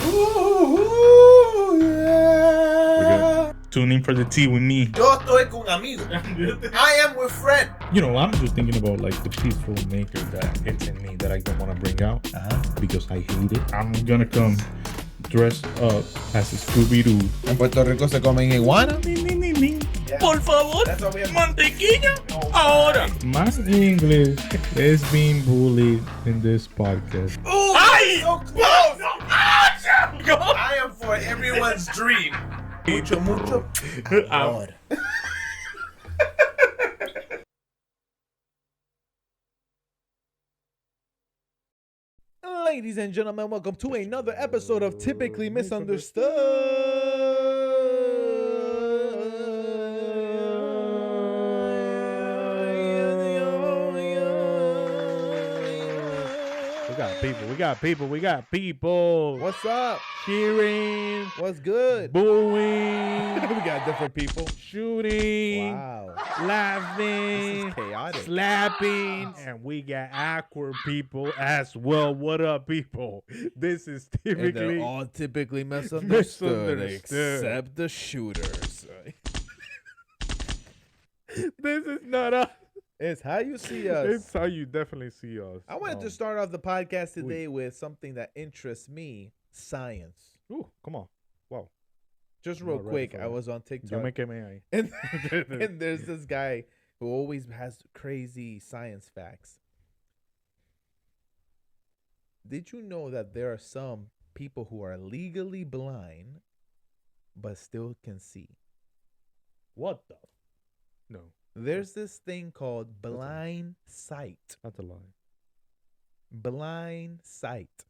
Ooh, yeah. Tune in for the tea with me. Yo estoy con amigo. I am with friend. You know, I'm just thinking about like the peaceful nature that it's in me that I don't want to bring out because I hate it. I'm gonna come dressed up as a Scooby-Doo. En Puerto Rico se comen iguana. Yeah. Por favor, mantequilla. Ahora. Más English is being bullied in this podcast. Ooh, Ay! so close. I am for everyone's dream. Mucho amor. Ladies and gentlemen, welcome to another episode of Typically Misunderstood. We got people. What's up? Cheering, What's good? booing, We got different people. shooting, Wow. laughing, This is chaotic. slapping, and we got awkward people as well. What up, people? This is And they're typically all typically misunderstood, Misunderstood. except the shooters. this is not us. It's how you see us. It's how you definitely see us. I wanted to start off the podcast today with something that interests me, science. Ooh, come on. Wow. Just I'm real not ready quick, for I that. was on Yo TikTok. me quemé ahí. And there's this guy who always has crazy science facts. Did you know that there are some people who are legally blind but still can see? What the? No, There's this thing called blind sight. that's a lie. Blind sight.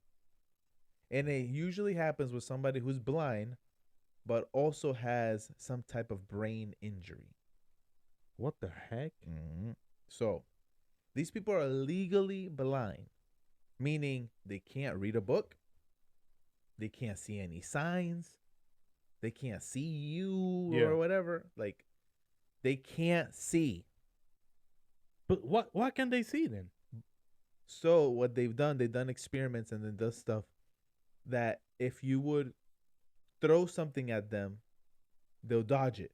And it usually happens with somebody who's blind but also has some type of brain injury. What the heck? So, these people are legally blind, meaning they can't read a book, they can't see any signs, they can't see you Yeah. or whatever. Like, they can't see. But what can they see then? So, what they've done experiments and then does stuff that if you would throw something at them, they'll dodge it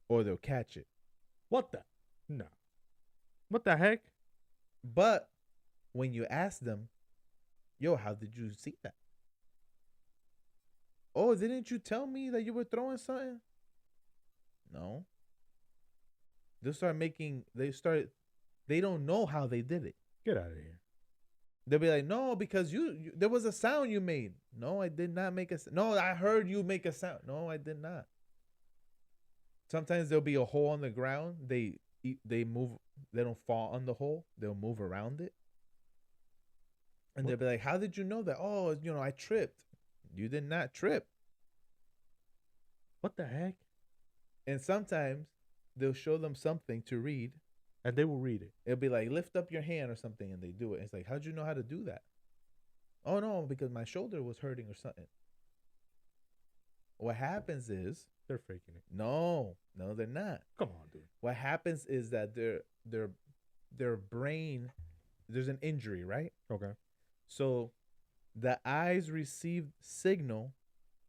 or they'll catch it. What the? No. What the heck? But when you ask them, yo, how did you see that? Oh, didn't you tell me that you were throwing something? No. They don't know how they did it. Get out of here. They'll be like, no, because you there was a sound you made. No, I did not make a sound. No, I heard you make a sound. No, I did not. Sometimes there'll be a hole on the ground. They move. They don't fall on the hole. They'll move around it. And they'll be like, how did you know that? Oh, I tripped. You did not trip. What the heck? And sometimes they'll show them something to read. And they will read it. It'll be like, lift up your hand or something, and they do it. It's like, how'd you know how to do that? Oh, no, because my shoulder was hurting or something. What happens is, They're faking it. no, they're not. Come on, dude. What happens is that their brain, there's an injury, right? Okay. So the eyes receive signal,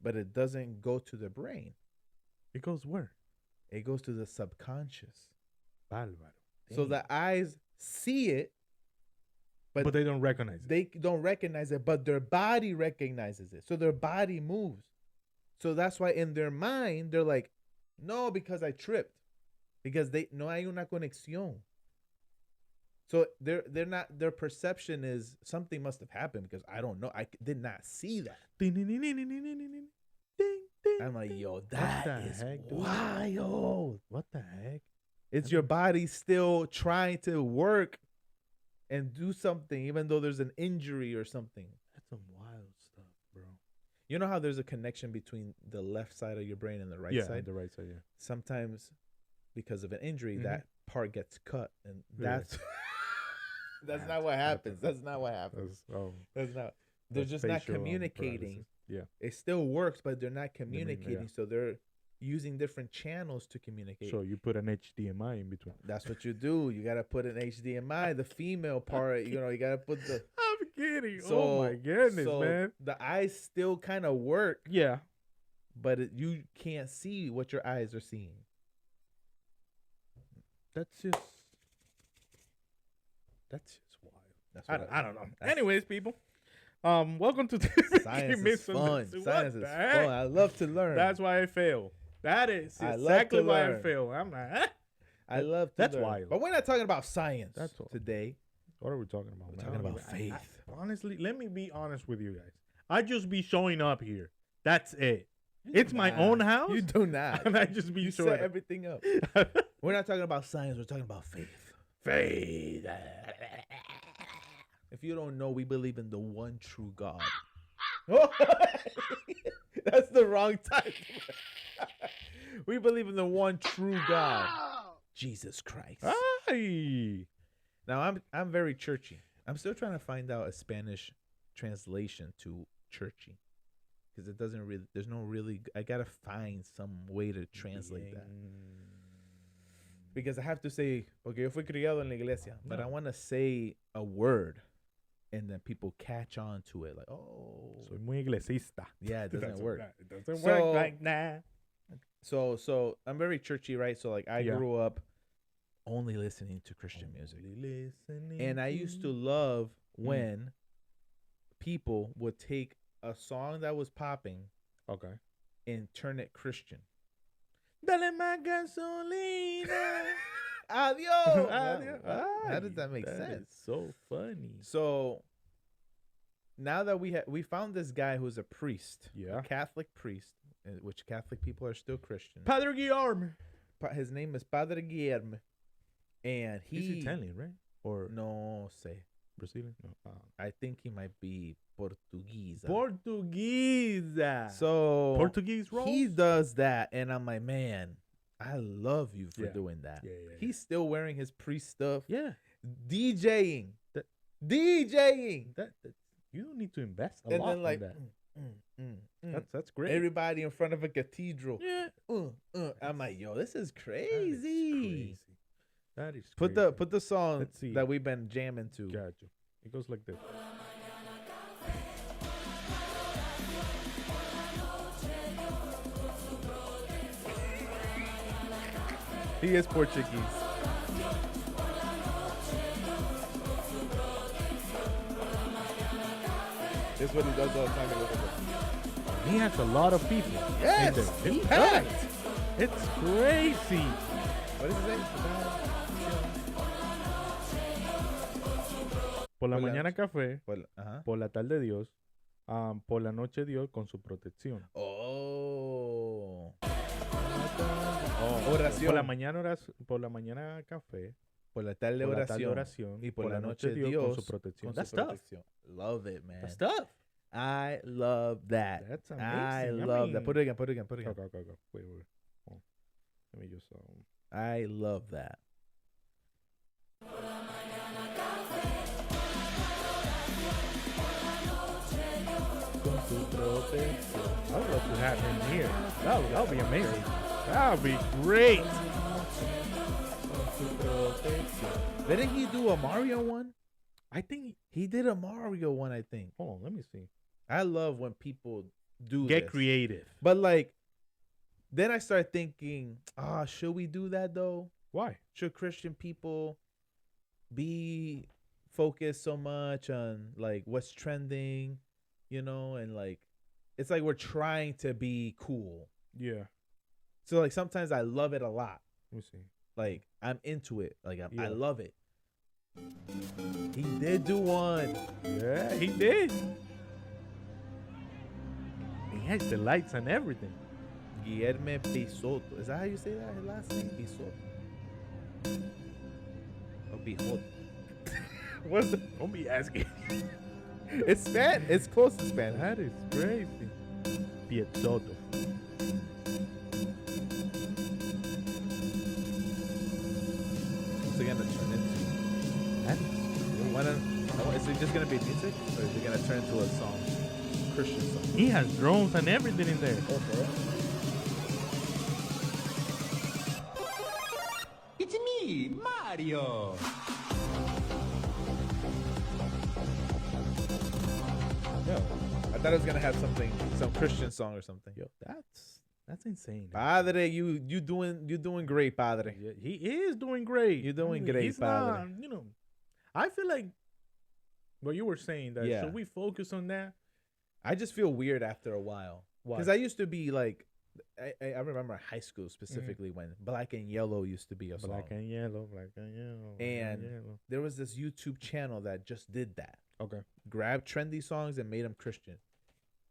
but it doesn't go to the brain. It goes where? It goes to the subconscious. Bárbaro. So the eyes see it, but they don't recognize it. they don't recognize it, but their body recognizes it. So their body moves. So that's why in their mind, they're like, no, because I tripped. Because no hay una conexión. So they're not, their perception is something must have happened because I don't know. I did not see that. Ding, ding, ding, ding, ding, ding, ding, ding, ding. I'm like, yo, that the is heck, dude? wild. What the heck? It's your body still trying to work and do something, even though there's an injury or something. That's some wild stuff, bro. You know how there's a connection between the left side of your brain and the right side? The right side, yeah. Sometimes because of an injury, Mhm. that part gets cut. And Yeah. that's not what happens. That's not what happens. That's not. They're that's just not facial, communicating. paralysis. Yeah. It still works, but they're not mean, communicating. yeah. So using different channels to communicate. So you put an HDMI in between. That's what you do. You gotta put an HDMI, the female part. You gotta put the. I'm kidding. So, oh my goodness, so man. The eyes still kind of work, Yeah. but you can't see what your eyes are seeing. That's just wild. That's I what don't know. that's- Anyways, people, welcome to Science is fun. What Science the is heck? fun. I love to learn. That's why I fail. That is I love exactly to why I learn. fail. I'm like, huh? I love to That's learn. wild. But we're not talking about science That's all. today. What are we talking about? We're man? talking I don't about even- faith. Honestly, let me be honest with you guys. I just be showing up here. That's it. It's my own house. You do not. And I just be You showing set up. everything up. We're not talking about science. We're talking about faith. Faith. If you don't know, we believe in the one true God. That's the wrong time. We believe in the one true God, Jesus Christ. Ay. Now I'm very churchy. I'm still trying to find out a Spanish translation to churchy, because it doesn't really. There's no really. I gotta find some way to translate that. Because I have to say, porque yo fui criado en la iglesia, but I want to say a word, and then people catch on to it, like, oh, Soy muy iglesista. yeah, it doesn't work. It doesn't So- work like that. So I'm very churchy, right? So like I Yeah. grew up only listening to Christian music, and I used to love when people would take a song that was popping Okay. and turn it Christian. Dale más gasolina. Adios. Adios. How does that make That sense? is so funny. So now that we found this guy who's a priest, Yeah. a Catholic priest, which Catholic people are still Christian. Padre Guillermo. His name is Padre Guillermo, and He's he Italian, right? Or no sé. Brazilian? No. I think he might be Portuguese. Portuguese. So Portuguese rolls? he does that, and I'm like, man, I love you for Yeah. doing that. Yeah, yeah, He's still wearing his priest stuff, Yeah. DJing, That- DJing, That you don't need to invest a and lot then like, in that. That's great. everybody in front of a cathedral. Yeah. I'm like, yo, this is That is crazy. That is Put crazy. the song Let's see. that we've been jamming to. Gotcha. It goes like this. He is Portuguese. This is what he does all the time. He has a lot of people. Yes, in there. he It's packed. packed. It's crazy. What is his name? Por la Por la mañana noche. café, Ajá. por la tarde Dios, por la noche Dios con su protección. Oh. Por la Oración. mañana por la mañana café, Por la tarde por la tarde oración. oración Y por la noche Dios con su protección. con That's su tough. protección. Love it, man. That's tough. I love that. That's I amazing. love that. mean- Put it again. Put it again. Put it again. Go. Wait. Hold on. Let me just I love that. I would love to have him here. That would be amazing. That would be great. Didn't he do a Mario one? I think. He did a Mario one, I think. Hold on. Let me see. I love when people do Get this. creative. But like, then I start thinking, should we do that though? Why? Should Christian people be focused so much on like what's trending, and like it's like we're trying to be cool. Yeah. So like sometimes I love it a lot. Let me see. Like I'm into it. Like I Yeah. love it. He did do one. Yeah, he did. He has the lights and everything. Guillermo Pisoto. Is that how you say that? His last name? Pisoto. Or Pijoto. What's the? Don't be asking. It's Spanish. It's close to Spanish. That is crazy. Piezzoto. What's it gonna turn into? That is. Is it just gonna be music, or is it gonna turn into a song, Christian song? He has drones and everything in there. Okay. Radio. Yo, I thought it was gonna have some Christian song or something. Yo, that's insane. Padre, you doing great, Padre. Yeah, he is doing great. You're doing great, he's Padre. not, I feel like what you were saying that Yeah. should we focus on that? I just feel weird after a while Why? because I used to be like, I remember high school specifically when Black and Yellow used to be a song. Black and yellow, black and yellow, And yellow. there was this YouTube channel that just did that. Okay. Grabbed trendy songs and made them Christian.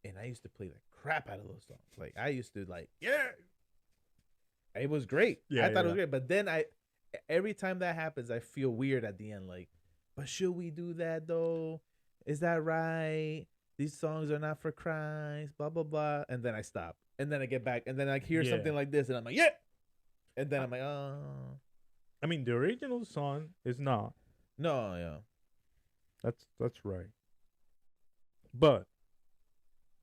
And I used to play the crap out of those songs. Like I used to it was great. Yeah, I thought it was yeah. great. But then every time that happens, I feel weird at the end. Like, but should we do that though? Is that right? These songs are not for Christ, blah, blah, blah. And then I stop. And then I get back. And then I hear Yeah. something like this. And I'm like, yeah. And then I'm like, oh. I mean, the original song is not. No, yeah. That's right. But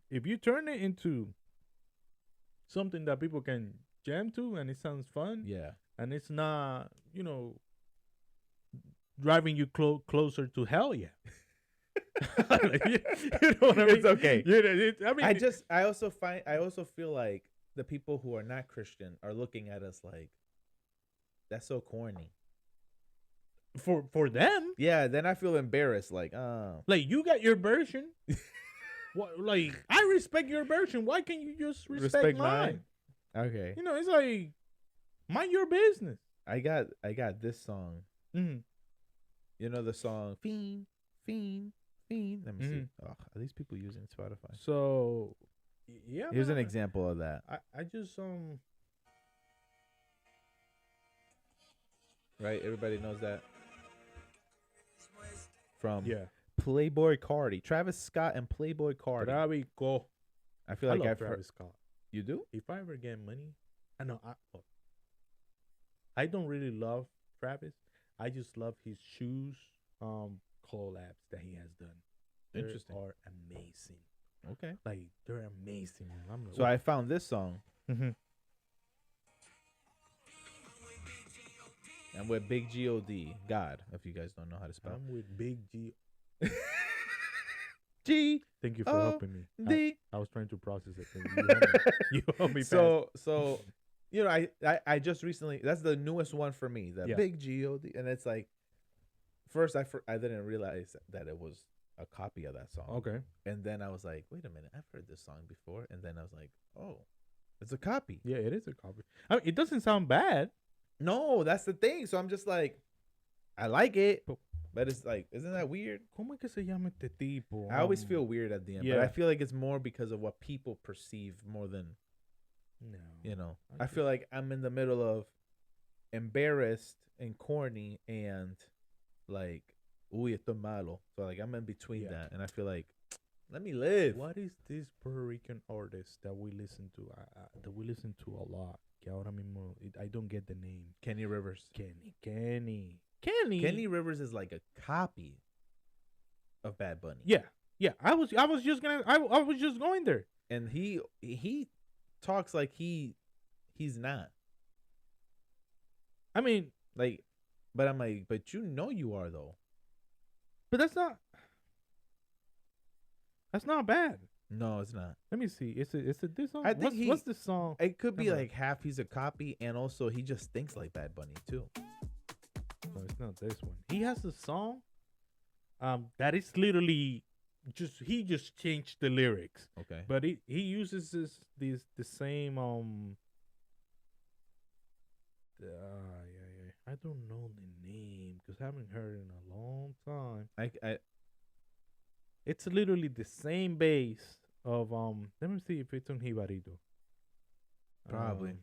if you turn it into something that people can jam to and it sounds fun, Yeah. and it's not, driving you closer to hell, yeah. you know what I mean? It's okay. I mean, I also feel like the people who are not Christian are looking at us like, that's so corny. for them, Yeah, then I feel embarrassed. Like, like you got your version. What, like I respect your version. Why can't you just respect mine? Okay. It's like mind your business. I got this song. Mm-hmm. You know the song Fiend, Fiend, Fiend. Let me see. Oh, are these people using Spotify? So, yeah. Here's an man. example of that. I just Right? Everybody knows that. From yeah. Playboy Cardi. Travis Scott and Playboy Cardi. Travico. I feel I like love I've heard. Travis Scott. You do? If I ever get money, I know I don't really love Travis. I just love his shoes collabs that he has done. Interesting. They are amazing. Okay. Like they're amazing. So I found this song. Mm-hmm. I'm with Big G-O-D. God, if you guys don't know how to spell. I'm with Big G. G. Thank you for O helping me. D. I was trying to process it. You helped me. So I just recently, that's the newest one for me, the Yeah. Big G-O-D. And it's like, first I didn't realize that it was a copy of that song. Okay. And then I was like, wait a minute, I've heard this song before. And then I was like, oh, it's a copy. Yeah, it is a copy. I mean, it doesn't sound bad. No, that's the thing. So I'm just like, I like it, but it's like, isn't that weird? ¿Cómo es que se llama este tipo? I always feel weird at the end, but yeah. I feel like it's more because of what people perceive more than, No. I feel like I'm in the middle of embarrassed and corny and like, uy, esto es malo. So like I'm in between that, and I feel like, let me live. What is this Puerto Rican artist that we listen to? That we listen to a lot. Que ahora mismo I don't get the name. Kenny Rivers. Kenny Rivers is like a copy of Bad Bunny. Yeah. I was just going there. And he talks like he's not. I mean, like, but I'm like, but you are though. but that's not bad. No, it's not. Let me see. Is it this song? I think what's this song? It could be Never. like half he's a copy, and also he just thinks like Bad Bunny too. No, it's not this one. He has a song that is literally he just changed the lyrics. Okay. But he uses the same I don't know the name because I haven't heard it in a long time. I It's literally the same bass of let me see if it's on Jibarito. Probably.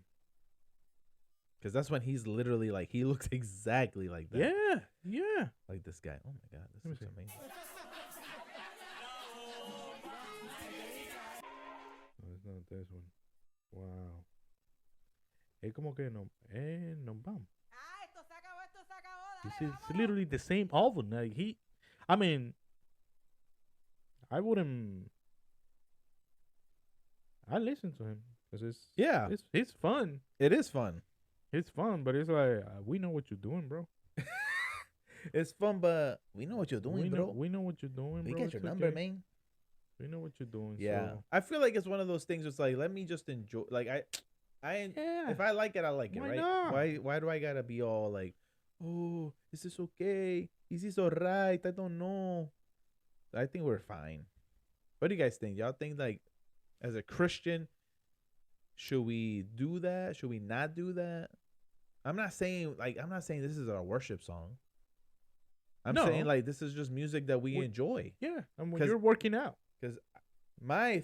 Because that's when he's literally like, he looks exactly like that. Yeah. Like this guy. Oh my God, this Let me looks see. amazing. No, it's not this one. Wow. Es como que nos vamos. This is literally the same album. Like I mean, I listen to him because Yeah. it's fun. It is fun. It's fun, but it's like we know what you're doing, bro. It's fun, but we know what you're doing, bro. We know what you're doing, We bro. got your It's number, okay. man. We know what you're doing. Yeah, So. I feel like it's one of those things. It's like, let me just enjoy. Like Yeah. if I like it, I like it, Why right? not? Why do I gotta be all like, oh, is this okay? Is this alright? I don't know. I think we're fine. What do you guys think? Y'all think like, as a Christian, should we do that? Should we not do that? I'm not saying this is our worship song. I'm No. saying like this is just music that we enjoy. Yeah, and when 'Cause- you're working out. Because my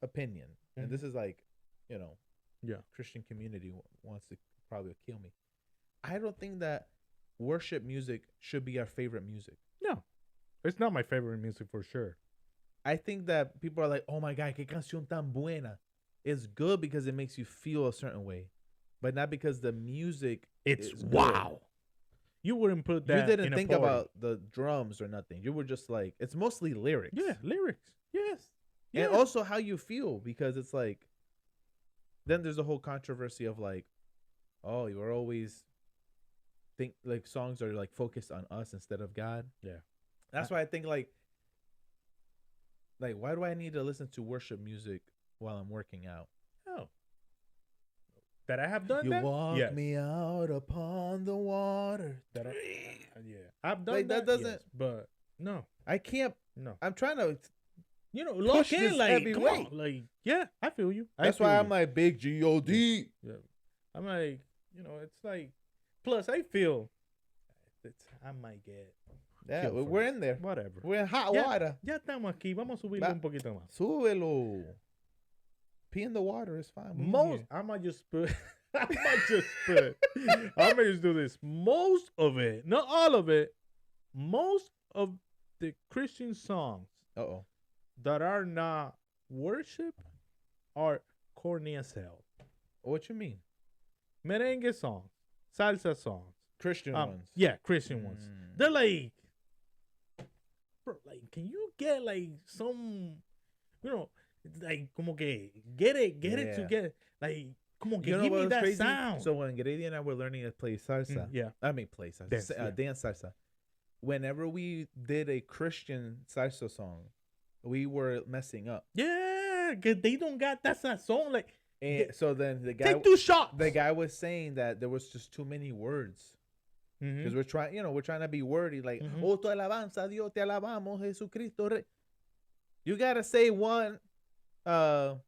opinion, and this is like, Yeah. Christian community wants to probably kill me. I don't think that worship music should be our favorite music. No, it's not my favorite music for sure. I think that people are like, oh my God, qué canción tan buena. It's good because it makes you feel a certain way, but not because the music It's is good. wow. You wouldn't put that. You didn't in a think party. about the drums or nothing. You were just like, it's mostly lyrics. Yeah, lyrics. Yes. And also how you feel, because it's like, then there's a whole controversy of like, oh, you are always think like songs are like focused on us instead of God. Yeah. That's why I think like why do I need to listen to worship music while I'm working out? Oh. That I have done You that? walk Yes. me out upon the water. That yeah. I've done Like, that that. doesn't- yes, but no. I can't. No. I'm trying to. Lock push this in like heavy come weight. on, like yeah, I feel you. That's why I'm like big God. Yeah. I'm like, it's like plus I feel I might get Yeah, killed for we're this. in there. Whatever. We're in hot Ya- water. Ya estamos aquí. Vamos a subirle un poquito más. Súbelo. Pee in the water is fine. We in Most here. I might just put I might just do this. Most of it, not all of it, most of the Christian songs Uh-oh. that are not worship are corny as hell. What you mean? Merengue songs, salsa songs, Christian ones. yeah, Christian ones. Mm. They're like, bro, like, can you get like some, like, como que get it Yeah. together, like, como que You know give me what's that crazy? sound. So when Grady and I were learning to play salsa, Yeah. I mean play salsa, Dance, yeah. dance salsa. Whenever we did a Christian salsa song, we were messing up. Yeah, cause they don't got that song. Like, And so then the guy, take 2 shots. the guy was saying that there was just too many words. Mhm. Because we're trying to be wordy, like, Mhm. oh, tu alabanza, Dios, te alabamos, Jesucristo, Rey. You gotta say one, I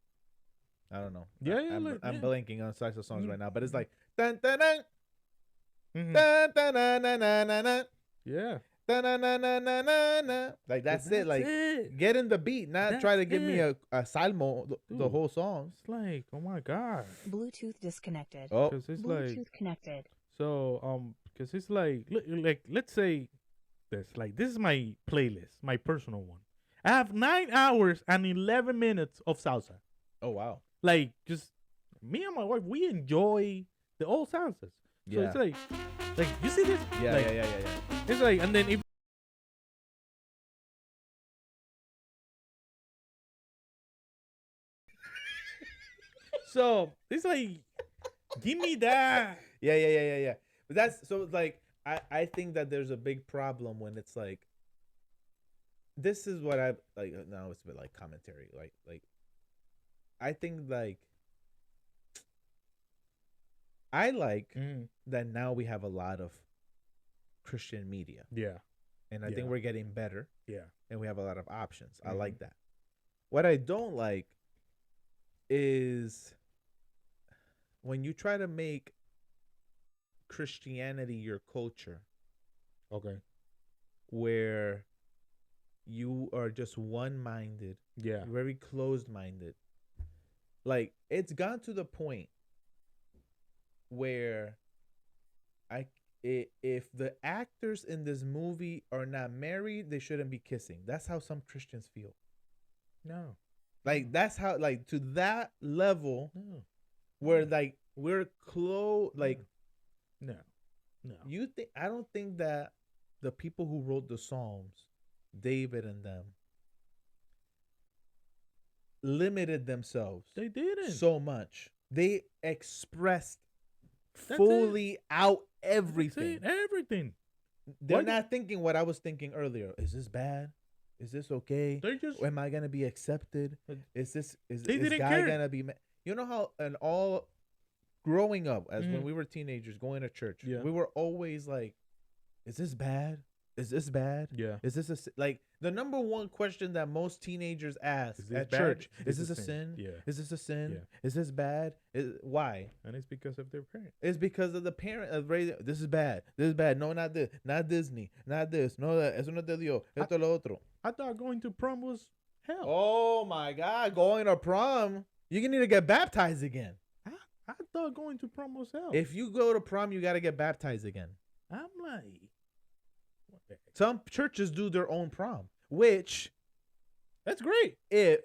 don't know. Yeah, I'm blanking on salsa songs Mhm. right now, but it's like, dun, dun, dun, Mhm. dun, dun, dun, dun, dun, dun, dun, Yeah, dun, dun, dun, dun, dun, dun, dun. Like, that's it. Like, it. get in the beat, not try to That's give me it. a salmo, the Dude. whole song. It's like, oh my god, Bluetooth disconnected. Oh, because it's like, Bluetooth connected. so because it's like let's say this is my playlist, my personal one. I have 9 hours and 11 minutes of salsa. oh, wow. Like, just me and my wife, we enjoy the old salsas. So Yeah. it's like you see this? Yeah, Like, yeah. It's like, and then if so it's like, give me that. Yeah. But that's so it's like I think that there's a big problem when it's like, this is what I like. Now it's a bit like commentary. Like I think like I like that now we have a lot of Christian media, Yeah, and I Yeah. think we're getting better, yeah, and we have a lot of options. I Mhm. like that. What I don't like is when you try to make Christianity your culture, okay, where you are just one-minded, yeah, very closed-minded. Like, it's gone to the point where if the actors in this movie are not married, they shouldn't be kissing. That's how some Christians feel. no, Like, that's how, like, to that level no, where like we're close. Like, no. you think, I don't think that the people who wrote the Psalms, David and them, limited themselves They didn't. so much. They expressed That's fully out That's everything. it, everything. they're Why do- not thinking what I was thinking earlier. Is this bad? Is this okay? They just Am I gonna be accepted? Is They this didn't guy care. gonna be? You know how and all growing up as when Mhm. we were teenagers going to church, Yeah. we were always like, "Is this bad? Is this bad? yeah. Is this like the number one question that most teenagers ask Is this at bad? church? Is Is this this a sin? Yeah. Is this a sin? Yeah. Is this bad? Why? And it's because of their parents. It's because of the parent of raising. This is bad. This is bad. No, not this. Not Disney. Not this. No, that. Eso no te dio. Esto lo otro. I thought going to prom was hell. Oh my God! Going to prom, you need to get baptized again. I thought going to prom was hell. If you go to prom, you got to get baptized again. I'm like, what the heck? Some churches do their own prom, which That's great. if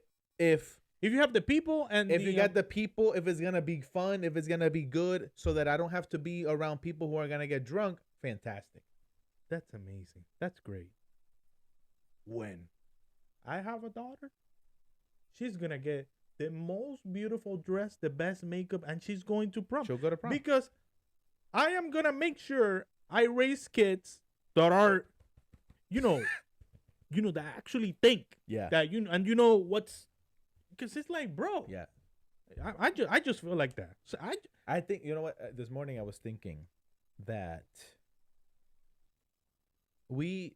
If you have the people and you got the people, if it's gonna be fun, if it's gonna be good, so that I don't have to be around people who are gonna get drunk, fantastic. that's amazing. That's great. When I have a daughter, she's gonna get the most beautiful dress, the best makeup, and she's going to prom. She'll go to prom. Because I am gonna make sure I raise kids that are, that actually think Yeah. that and you know what's, because it's like, bro, Yeah. I just feel like that. So I think you know what. This morning I was thinking that we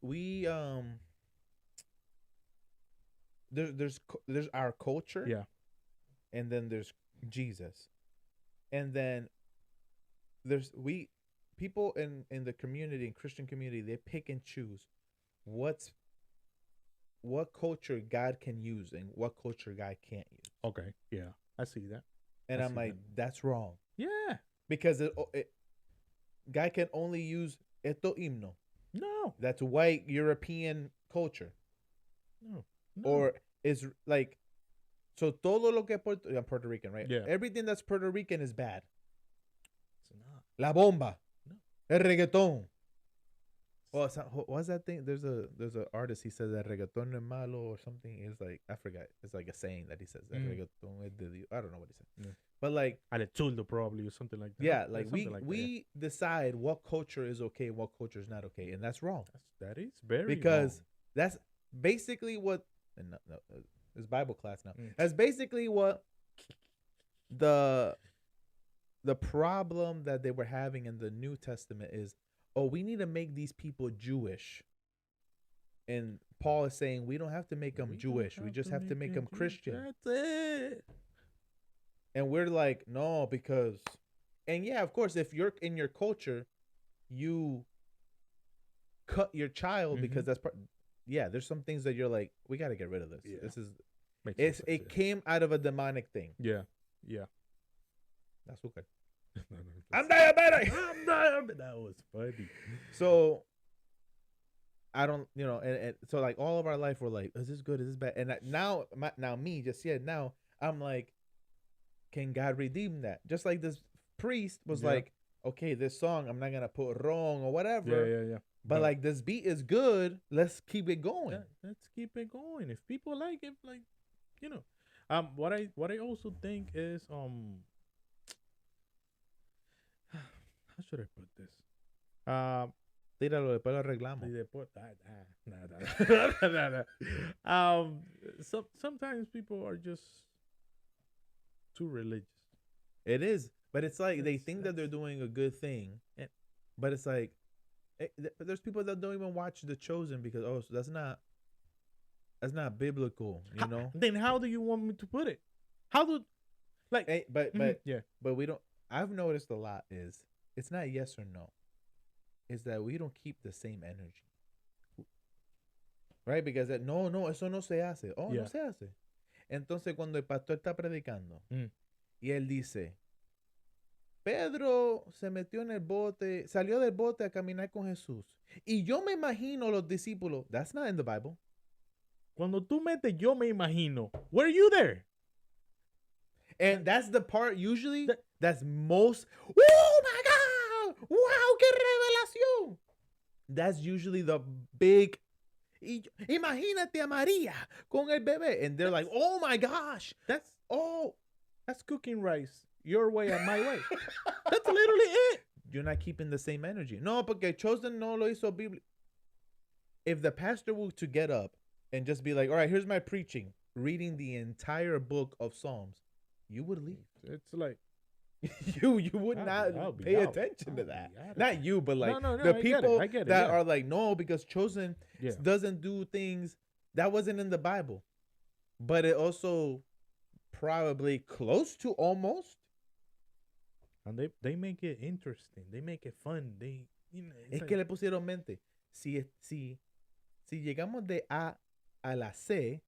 there's our culture, Yeah. and then there's Jesus, and then there's people in the community, in Christian community, they pick and choose what culture God can use and what culture God can't use. okay, yeah, I see that. And I I'm see like, that. that's wrong, Yeah, because God can only use esto himno. no, That's white European culture, no. or is like, so todo lo que I'm Puerto Rican, right? Yeah. Everything that's Puerto Rican is bad. it's not. La bomba, No. el reggaeton. Well, what's that thing? There's a artist. He says that reggaeton es malo or something. It's like, I forgot. It's like a saying that he says that reggaeton es de Dios. I don't know what he said. Yeah. But like, Ale chuldo probably or something like that. yeah, like something like that, we decide what culture is okay, what culture is not okay, and that's wrong. that is very Because wrong. that's basically what. And no, it's Bible class now. Mm. That's basically what the problem that they were having in the New Testament is. Oh, we need to make these people Jewish. And Paul is saying we don't have to make them We don't Jewish. We just have to make them Jewish. Christian. That's it. And we're like, no, because, and yeah, of course, if you're in your culture, you cut your child because that's part. Yeah, there's some things that you're like, we got to get rid of this. Yeah. This is Makes it. sense, It came out of a demonic thing. yeah. Yeah. That's okay. No, I'm diabetic. I'm diabetic. That was funny. So I don't, and so like all of our life, we're like, is this good? Is this bad? And now I'm like, can God redeem that? Just like this priest was Yeah. like, okay, this song I'm not gonna put wrong or whatever. Yeah. But like this beat is good. Let's keep it going. Let's keep it going. If people like it, like, what I also think is how should I put this? Tíralo, después lo arreglamos. Sometimes people are just too religious. It is, but it's like they think that they're doing a good thing, but it's like there's people that don't even watch The Chosen because so that's not biblical, Then how do you want me to put it? How do like? But we don't. I've noticed a lot is it's not yes or no. Is that we don't keep the same energy, right? Because no, eso no se hace. Oh, Yeah. no se hace. Entonces cuando el pastor está predicando y él dice, Pedro se metió en el bote, salió del bote a caminar con Jesús. Y yo me imagino los discípulos. That's not in the Bible. Cuando tú metes, yo me imagino. Were you there? And that's the part usually that's most, oh my God, wow, qué revelación. That's usually the big, imagínate a María con el bebé. And they're like, oh my gosh. That's cooking rice your way and my way. That's literally it. you're not keeping the same energy. No, porque chosen no lo hizo Biblia. If the pastor were to get up and just be like, all right, here's my preaching, reading the entire book of Psalms, you would leave. It's like you would I'll not be pay out. attention to I'll that. be out of Not there. you, but like No, the I get it. people I get it, that yeah. are like, no, because chosen Yeah. doesn't do things that wasn't in the Bible. But it also probably close to almost. And they make it interesting. They make it fun. They, you know, it's Es like, que le pusieron mente. Si llegamos de A a la C,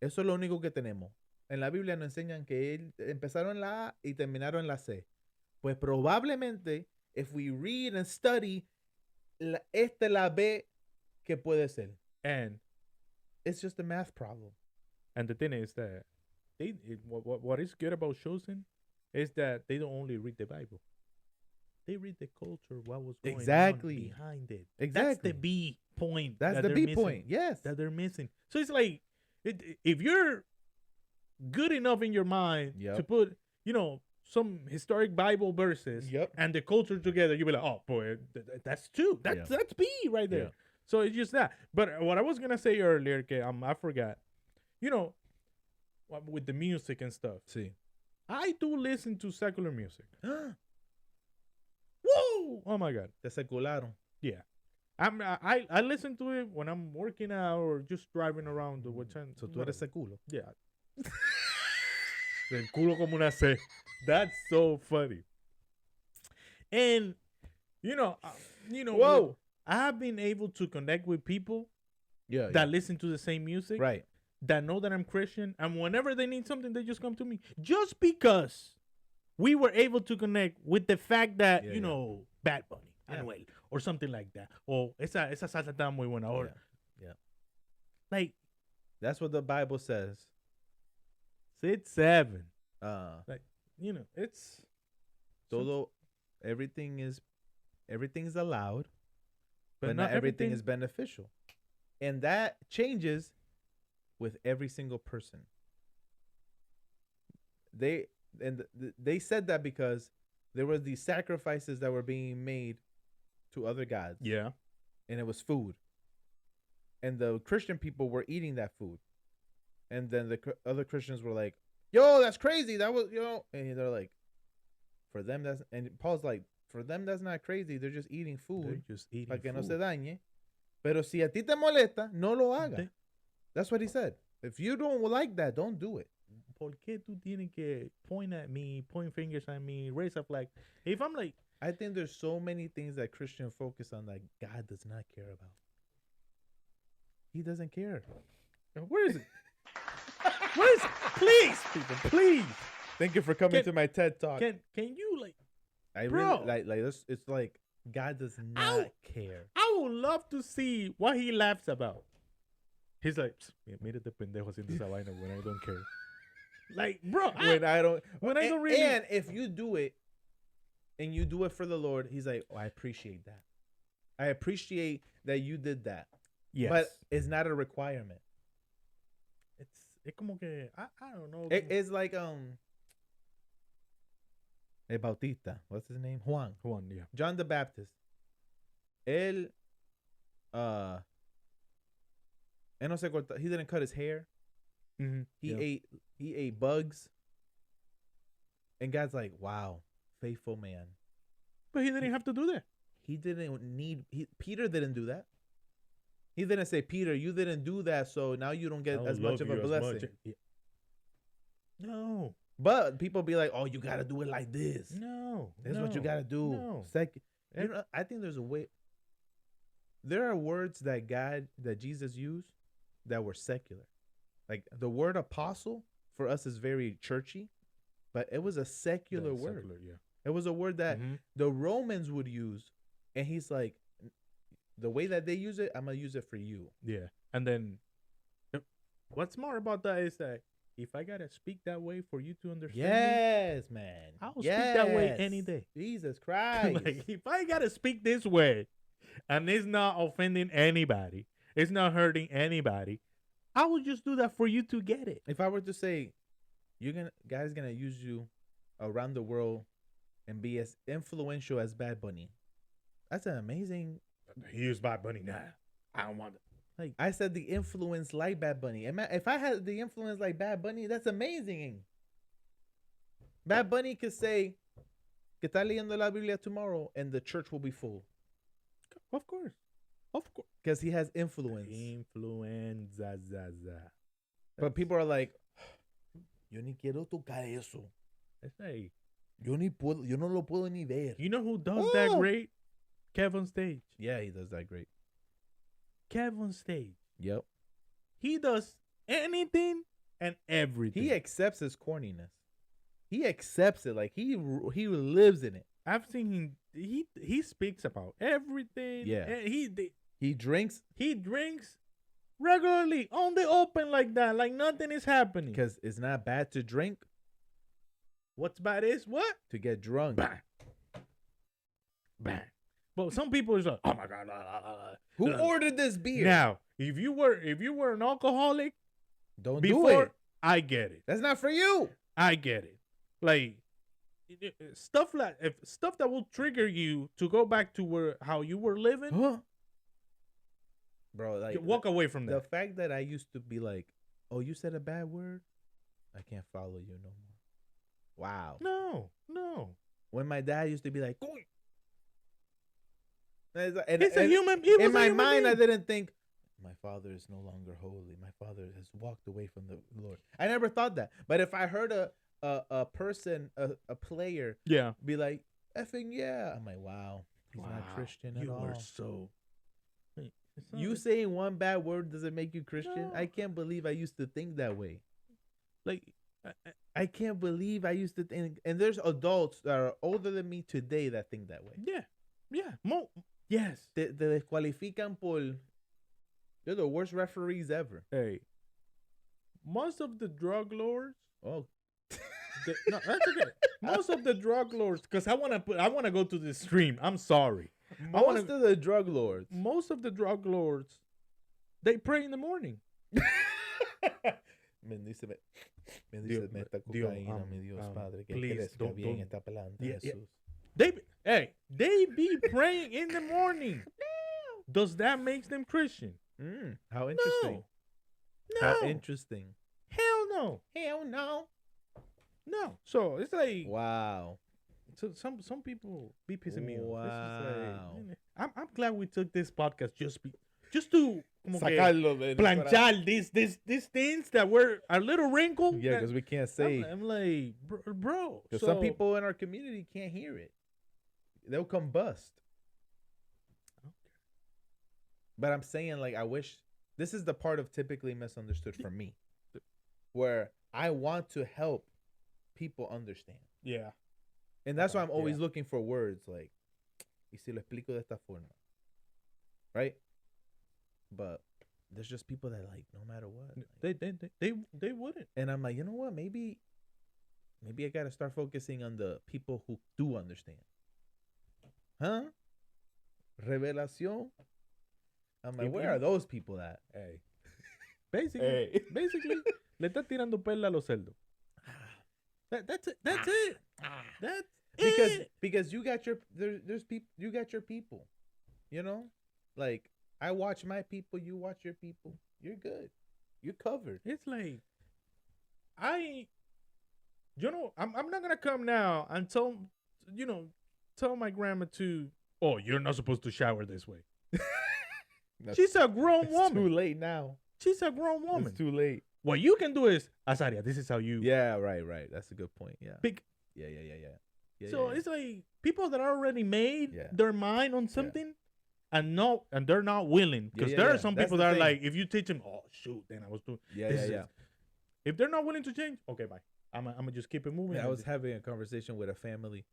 eso es lo único que tenemos. En la Biblia nos enseñan que empezaron en la A y terminaron en la C. Pues probablemente, if we read and study, esta es la B que puede ser. and It's just a math problem. the thing is that what is good about Chosen is that they don't only read the Bible. They read the culture, what was going Exactly. on behind it. That's Exactly. the B point. That's that the they're B missing, point. Yes. that they're missing. So it's like, if you're good enough in your mind Yep. to put, some historic Bible verses Yep. and the culture together, you'll be like, oh boy, that's two. That's B right there. Yeah. So it's just that. But what I was gonna say earlier, I forgot. With the music and stuff, Sí. I do listen to secular music. Te Whoa! Oh my God. secularon. Yeah. I listen to it when I'm working out or just driving around the weekend. So tú eres seculo. Yeah. Del culo como una C. That's so funny. And Whoa. I've been able to connect with people Yeah. that listen to the same music, Right. that know that I'm Christian, and whenever they need something, they just come to me. Just because we were able to connect with the fact that, Yeah, Bad Bunny, Yeah. Anuel, or something like that. Or esa salsa está muy buena. Or, Yeah. like, That's what the Bible says. 6-7. It's Todo, everything's allowed, but not everything is beneficial. And that changes with every single person. They said that because there were these sacrifices that were being made to other gods. Yeah. And it was food. And the Christian people were eating that food. And then the other Christians were like, yo, that's crazy. That was, and they're like, for them, that's, and Paul's like, for them, that's not crazy. They're just eating food. They're just eating Para que no food. se dañe. Pero si a ti te molesta, no lo haga. They- That's what he said. If you don't like that, don't do it. ¿Por qué tú tienes que point at me, point fingers at me, raise a flag? If I'm like, I think there's so many things that Christians focus on that God does not care about. He doesn't care. where is it? Where is it? Please, people, please. Thank you for coming Can- to my TED Talk. Can you like? I Bro. really like this. It's like God does not care. I would love to see what he laughs about. He's like, mírate pendejo haciendo esa vaina when I don't care. Like, bro, When I don't really. And if you do it and you do it for the Lord, he's like, oh, I appreciate that. I appreciate that you did that. Yes. But it's not a requirement. it's como que I don't know. It's like El Bautista. What's his name? Juan. Juan, yeah. John the Baptist. Él no se corta. He didn't cut his hair. Mm-hmm. He ate bugs. And God's like, wow, faithful man. But he didn't have to do that. He didn't need Peter didn't do that. He didn't say, Peter, you didn't do that, so now you don't get as much of a blessing. No. But people be like, oh, you gotta do it like this. No. That's what you gotta do. No. Second, I think there's a way. There are words that Jesus used that were secular. Like the word apostle for us is very churchy, but it was a secular word. Secular, yeah. It was a word that the Romans would use, and he's like, the way that they use it, I'm gonna use it for you. Yeah. And then what's more about that is that if I gotta speak that way for you to understand me, Yes, man. I'll speak that way any day. Jesus Christ. like, if I gotta speak this way and it's not offending anybody, it's not hurting anybody, I will just do that for you to get it. If I were to say, God's gonna use you around the world and be as influential as Bad Bunny. That's an amazing. Here's Bad Bunny now. I don't want it. Like I said, the influence like Bad Bunny. If I had the influence like Bad Bunny, that's amazing. Bad Bunny could say, "Que está leyendo la Biblia tomorrow," and the church will be full. Of course. Of course. Because he has influence. Influenza. But people are like, yo ni quiero tocar eso. It's like, Yo no lo puedo ni ver. you know who does that great? Kev on stage. Yeah, he does that great. Kev on stage. Yep. He does anything and everything. He accepts his corniness. He accepts it. Like he lives in it. I've seen him. He speaks about everything. Yeah. And He drinks he drinks regularly on the open like that, like nothing is happening. because it's not bad to drink, What's bad is what? to get drunk. Bang. Bang. But some people is like, oh my god. Who ordered this beer? Now, if you were an alcoholic Don't do before, it. I get it. That's not for you. I get it. Like stuff that will trigger you to go back to how you were living. Huh? Bro, like Walk away from the that. fact that I used to be like, oh, you said a bad word? I can't follow you no more. Wow. No. When my dad used to be like, "Coy." It's a human. In my mind, I didn't think, my father is no longer holy. My father has walked away from the Lord. I never thought that. But if I heard a person, a player, Yeah. be like, effing yeah, I'm like, wow, he's not Christian at you all. were so. You saying one bad word doesn't make you Christian? No. I can't believe I used to think that way. like. I can't believe I used to think. And there's adults that are older than me today that think that way. Yeah. Yes. Te descualifican por. They're the worst referees ever. Hey. Most of the drug lords. Oh, No, that's okay. Most of the drug lords, because I want to go to the stream. I'm sorry. most of the drug lords. Most of the drug lords, they pray in the morning. Bendíceme Dios, esta Dios, cocaína, mi Dios Padre, que please, crezca don't- bien don't- esta planta, Yeah, yeah. Jesús. They be praying in the morning. Does that make them Christian? How interesting. No. How interesting. Hell no. Hell no. No. So it's like Wow. so some people be pissing me off. Wow. It's just like, I'm glad we took this podcast just to como que Sacarlo de planchar these things that were a little wrinkled. Yeah, because we can't say. I'm like, bro. Because some people in our community can't hear it. They'll combust. But I'm saying, like, I wish this is the part of typically misunderstood for me, where I want to help people understand. Yeah. And that's why I'm always Yeah. looking for words like, y si lo explico de esta forma. Right? But there's just people that, like, no matter what. Like, They wouldn't. and I'm like, you know what? Maybe I got to start focusing on the people who do understand. Huh? Revelación. I'm like, where are those people at? Hey. Basically, le está tirando perla a los cerdos. That's it. That's it. That's Because you got your there's people, you got your people. You know? Like, I watch my people, you watch your people. You're good. You're covered. It's like I'm not gonna come now and tell my grandma to, oh, you're not supposed to shower this way. She's a grown It's woman. too late now. She's a grown woman. It's too late. What you can do is, Azaria, this is how you. Yeah, right. That's a good point. Yeah. Pick. Yeah. So it's like people that already made Yeah. their mind on something, and they're not willing, because there are some That's people the that are thing. like, if you teach them, oh shoot, then I was doing. this is- If they're not willing to change, okay, bye. I'm gonna just keep it moving. I was having a conversation with a family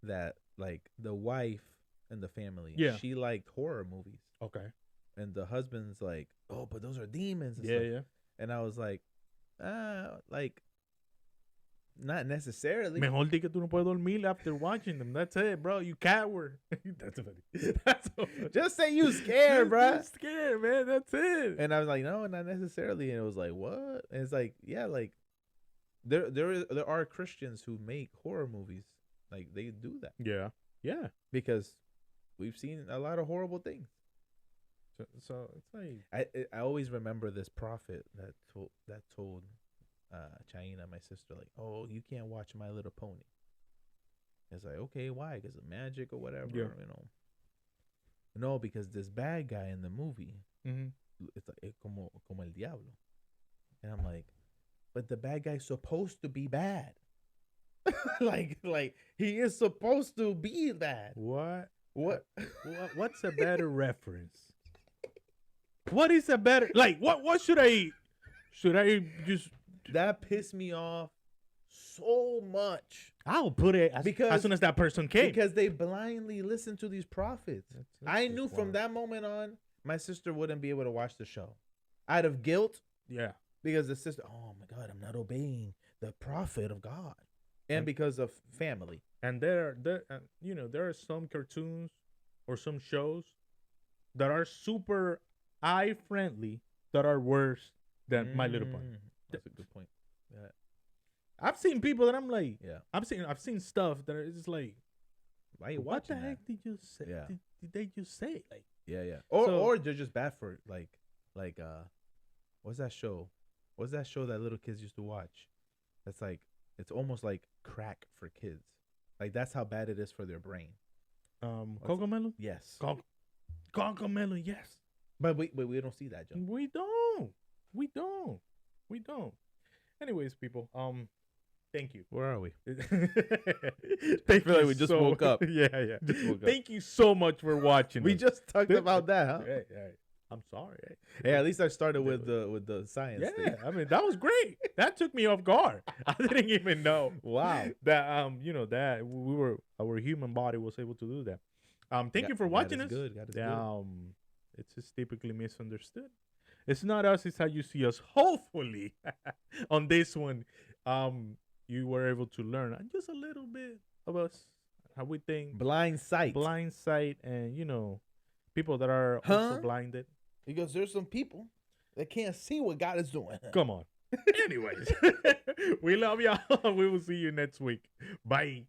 that, like, the wife and the family, Yeah. she liked horror movies, okay. and the husband's like, oh, but those are demons. And Yeah, stuff. yeah. And I was like, like, not necessarily. Mejor di que tú no puedes dormir after watching them. That's it, bro. You coward. That's funny. That's so funny. Just say you scared, bro. You're scared, man. That's it. And I was like, no, not necessarily. And it was like, what? And it's like, yeah, like, there are Christians who make horror movies, Like they do that Yeah. Yeah. because we've seen a lot of horrible things. So it's like I always remember this prophet that told China, my sister, like, oh, you can't watch My Little Pony. It's like, okay, why? Because of magic or whatever, Yeah. you know. No, because this bad guy in the movie, it's like como el diablo, and I'm like, but the bad guy's supposed to be bad. like he is supposed to be bad. what? What? What's a better reference? What is a better like? What should I just? That pissed me off so much. I'll put it as soon as that person came. Because they blindly listen to these prophets. That's I just knew from wild. that moment on, my sister wouldn't be able to watch the show out of guilt, Yeah. because the sister, oh my God, I'm not obeying the prophet of God, and because of family. And there are some cartoons or some shows that are super eye friendly that are worse than My Little Pony. That's a good point. Yeah. I've seen people that I'm like, Yeah. I've seen stuff that is just like, Why are you what the watching heck that? did you say? Yeah. Did they just say? Like, Yeah. So- Or they're just bad for like what's that show? What's that show that little kids used to watch? That's like, it's almost like crack for kids. Like that's how bad it is for their brain. Cocomelon? Yes. Cocomelon, yes. But we don't see that, Joe. We don't. Anyways, people, thank you. Where are we? Thank feel like you we just woke up. Yeah. Just woke up. Thank you so much for watching. We us. just talked about that, huh? Hey, I'm sorry. Hey, at least I started with the science Yeah, thing. I mean that was great. That took me off guard. I didn't even know. Wow. That that our human body was able to do that. Thank you for watching us. God is good. It's just typically misunderstood. It's not us, it's how you see us. Hopefully, on this one, you were able to learn just a little bit of us, how we think, Blind sight. and people that are also Huh? blinded. Because there's some people that can't see what God is doing. Come on. Anyways, we love y'all. We will see you next week. Bye.